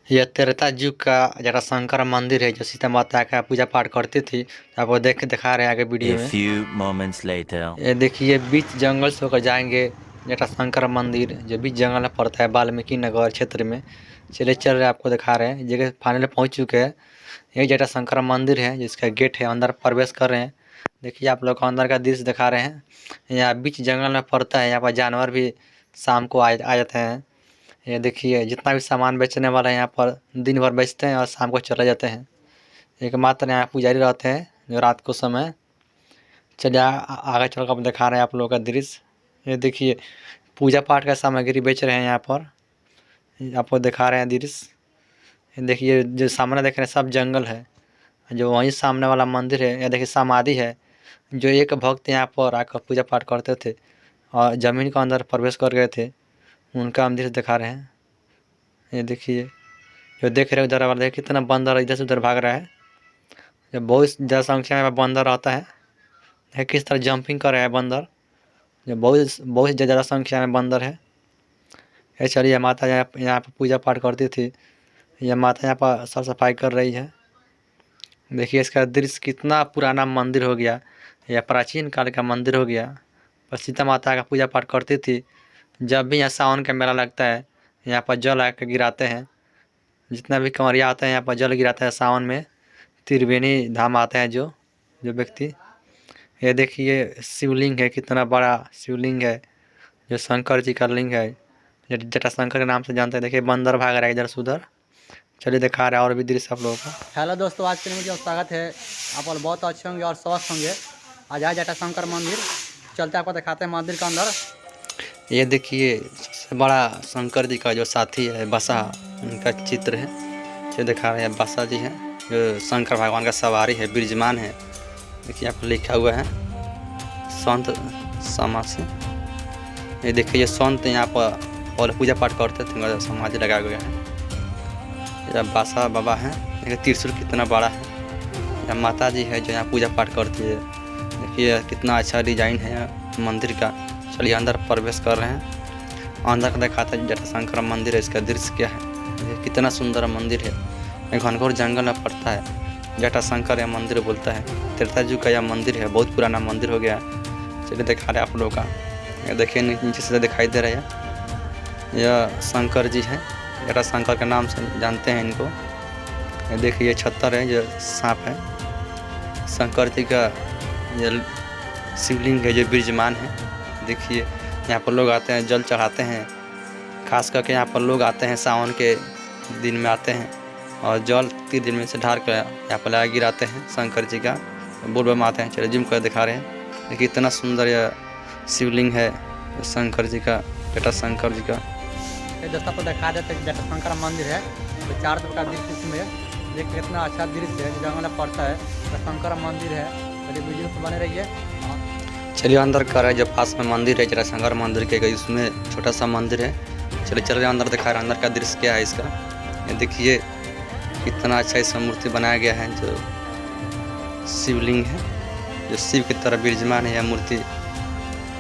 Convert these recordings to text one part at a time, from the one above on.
यह त्रेता युग का जटाशंकर मंदिर है जो सीता माता का पूजा पाठ करती थी। आपको दिखा रहे हैं आगे वीडियो A में। few moments later. ये देखिए बीच जंगल से होकर जाएंगे जटाशंकर मंदिर जो बीच जंगल में पड़ता है वाल्मीकि नगर क्षेत्र में। चले चल रहे आपको दिखा रहे हैं जगह फाइनल पहुंच चुके हैं। ये जटाशंकर मंदिर है जिसका गेट है, अंदर प्रवेश कर रहे हैं। देखिए आप लोग को अंदर का दृश्य दिखा रहे हैं। यहाँ बीच जंगल में पड़ता है, यहाँ पर जानवर भी शाम को आ जाते हैं। ये देखिए जितना भी सामान बेचने वाला है यहाँ पर दिन भर बेचते हैं और शाम को चले जाते हैं। एकमात्र यहाँ पुजारी रहते हैं जो रात को समय। चलिए आगे चल कर आप दिखा रहे हैं आप लोगों का दृश्य। ये देखिए पूजा पाठ का सामग्री बेच रहे हैं यहाँ पर, आपको दिखा रहे हैं दृश्य। ये देखिए जो सामने देख रहे हैं सब जंगल है। जो वहीं सामने वाला मंदिर है, ये देखिए समाधि है। जो एक भक्त यहाँ पर आकर पूजा पाठ करते थे और जमीन के अंदर प्रवेश कर गए थे, उनका हम दृश्य दिखा रहे हैं। ये देखिए जो देख रहे हो उधर वाला, देखिए कितना बंदर इधर से उधर भाग रहा है। जब बहुत ज़्यादा संख्या में बंदर आता है, देखिए किस तरह जंपिंग कर रहा है बंदर। जो बहुत ज़्यादा संख्या में बंदर है। ये चलिए माता यहाँ पर पूजा पाठ करती थी, यह माता यहाँ पर साफ सफाई कर रही है। देखिए इसका दृश्य कितना पुराना मंदिर हो गया, यह प्राचीन काल का मंदिर हो गया। पर सीता माता का पूजा पाठ करती थी। जब भी यहाँ सावन का मेला लगता है, यहाँ पर जल आकर गिराते हैं। जितना भी कंवरिया आते हैं यहाँ पर जल गिराता है सावन में। त्रिवेणी धाम आते हैं जो व्यक्ति। ये देखिए शिवलिंग है, कितना बड़ा शिवलिंग है जो शंकर जी का लिंग है, जटाशंकर के नाम से जानते हैं। देखिए बंदर भाग रहा है इधर से उधर। चलिए दिखा रहा है और भी दृश्य आप लोगों को। हेलो दोस्तों, आज के लिए मुझे स्वागत है। आप लोग बहुत अच्छे होंगे और स्वस्थ होंगे। आज आए जटाशंकर मंदिर, चलते आपको दिखाते हैं मंदिर के अंदर। ये देखिए सबसे बड़ा शंकर जी का जो साथी है बसा, उनका चित्र है जो दिखा रहे हैं। बसा जी हैं जो शंकर भगवान का सवारी है, विराजमान है। देखिए यहाँ पर लिखा हुआ है संत समाधि। ये देखिए ये संत यहाँ पर और पूजा पाठ करते थे, समाधि लगा हुआ है। यह बासा बाबा है। देखिए त्रिशूल कितना बड़ा है। यह माता जी है जो यहाँ पूजा पाठ करती है। देखिए कितना अच्छा डिजाइन है मंदिर का। चलिए अंदर प्रवेश कर रहे हैं। अंदर का दिखाता है जटाशंकर मंदिर है, इसका दृश्य क्या है। देखिए कितना सुंदर मंदिर है। यह घनघोर जंगल में पड़ता है। जटाशंकर यह मंदिर बोलता है। त्रेता युग का यह मंदिर है, बहुत पुराना मंदिर हो गया। चलिए दिखा रहे आप लोगों का। यह देखिए नीचे से दिखाई दे रहा है, यह शंकर जी है। जटाशंकर के नाम से जानते हैं इनको। ये देखिए ये छत्तर है जो सांप है। शंकर जी का ये शिवलिंग है जो विराजमान है। देखिए यहाँ पर लोग आते हैं, जल चढ़ाते हैं। खास करके यहाँ पर लोग आते हैं सावन के दिन में आते हैं और जल 3 दिन में से ढार कर यहाँ पर लगा गिराते हैं शंकर जी का। बोल बम आते हैं। चलिए जिम कर दिखा रहे हैं। देखिए इतना सुंदर यह शिवलिंग है शंकर जी का, जटाशंकर जी का। दोस्तों आपको दिखा देते हैं जटाशंकर मंदिर है। तो 4 तरफ का दृश्य इसमें देखिए कितना अच्छा दृश्य है। जंगल में पड़ता है जटाशंकर मंदिर है। चलिए वीडियो को बने रहिए। चलिए अंदर कर रहे हैं, जो पास में मंदिर है जटाशंकर मंदिर के, उसमें छोटा सा मंदिर है। चलिए चल रहे हैं अंदर, दिखा रहे हैं अंदर का दृश्य क्या है इसका। ये देखिए कितना अच्छा इसमें मूर्ति बनाया गया है जो शिवलिंग है, जो शिव की तरह विराजमान है। यह मूर्ति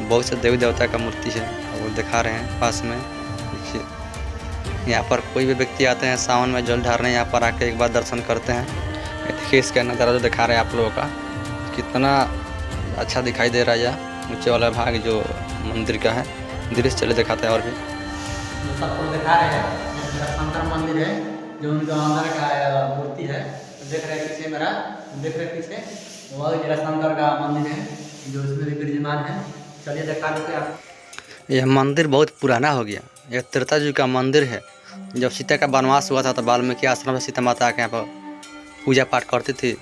बहुत से देवी देवता का मूर्ति है, वो दिखा रहे हैं पास में। देखिए यहाँ पर कोई भी व्यक्ति आते हैं सावन में जल ढारने, यहाँ पर आके एक बार दर्शन करते हैं। देखिए इसका नज़ारा जो दिखा रहे हैं आप लोगों का, कितना अच्छा दिखाई दे रहा है। यह नीचे वाला भाग जो मंदिर का है दृश्य। चले दिखाते हैं और भी। सबको दिखा रहे हैं जटाशंकर मंदिर है जो उनका अंदर का मूर्ति है। तो देख रहे हैं पीछे मेरा, देख रहे हैं पीछे वह जटाशंकर का मंदिर है जो इसमें विराजमान है। चलिए दिखा देते हैं आप। यह मंदिर बहुत पुराना हो गया। यह त्रेता युग का मंदिर है। जब सीता का वनवास हुआ था तो वाल्मीकि आश्रम से सीता माता के यहाँ पर पूजा पाठ करती थी,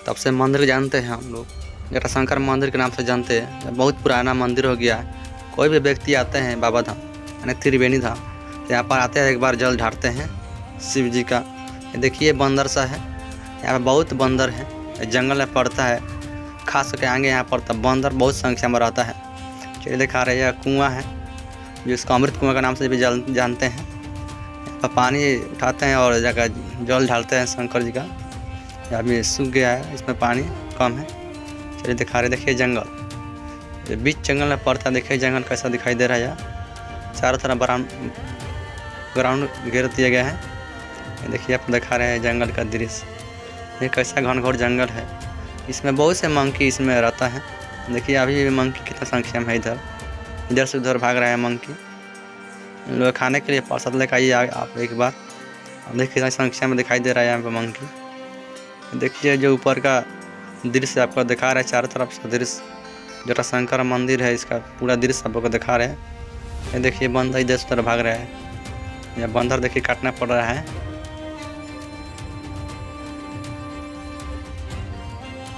तब से मंदिर जानते हैं हम लोग, जटाशंकर मंदिर के नाम से जानते हैं। बहुत पुराना मंदिर हो गया है। कोई भी व्यक्ति आते हैं बाबा धाम यानी त्रिवेणी धाम, तो यहाँ पर आते हैं, एक बार जल ढारते हैं शिव जी का। देखिए बंदर सा है, यहाँ पर बहुत बंदर है। जंगल में पड़ता है, खास करके आगे यहाँ पर तब बंदर बहुत संख्या में रहता है। चलिए दिखा रहे हैं कुआँ है जिसको अमृत कुआँ के नाम से भी जानते हैं। यहाँ पर पानी उठाते हैं और जगह जल ढालते हैं शंकर जी का। यहाँ भी सूख गया है, इसमें पानी कम है। चलिए दिखा रहे, देखिए जंगल, ये बीच जंगल में पड़ता है। देखिए जंगल कैसा दिखाई दे रहा है। चारों तरफ ग्राउंड घेर दिया गया है। ये देखिए आप दिखा रहे हैं जंगल का दृश्य। ये कैसा घनघोर जंगल है। इसमें बहुत से मंकी इसमें रहता है। देखिए अभी भी मंकी कितना संख्या में है। इधर से उधर भाग रहा है मंकी। लोग खाने के लिए प्रसाद लेकर आइए आप एक बार। अब देखिए कितना संख्या में दिखाई दे रहा है यहाँ पे मंकी। देखिए जो ऊपर का दृश्य आपको दिखा रहा है, चारों तरफ से दृश्य जटाशंकर मंदिर है, इसका पूरा दृश्य आपको दिखा रहे हैं। ये देखिए बंदर इधर से उधर भाग रहा है। यह बंदर देखिए काटना पड़ रहा है।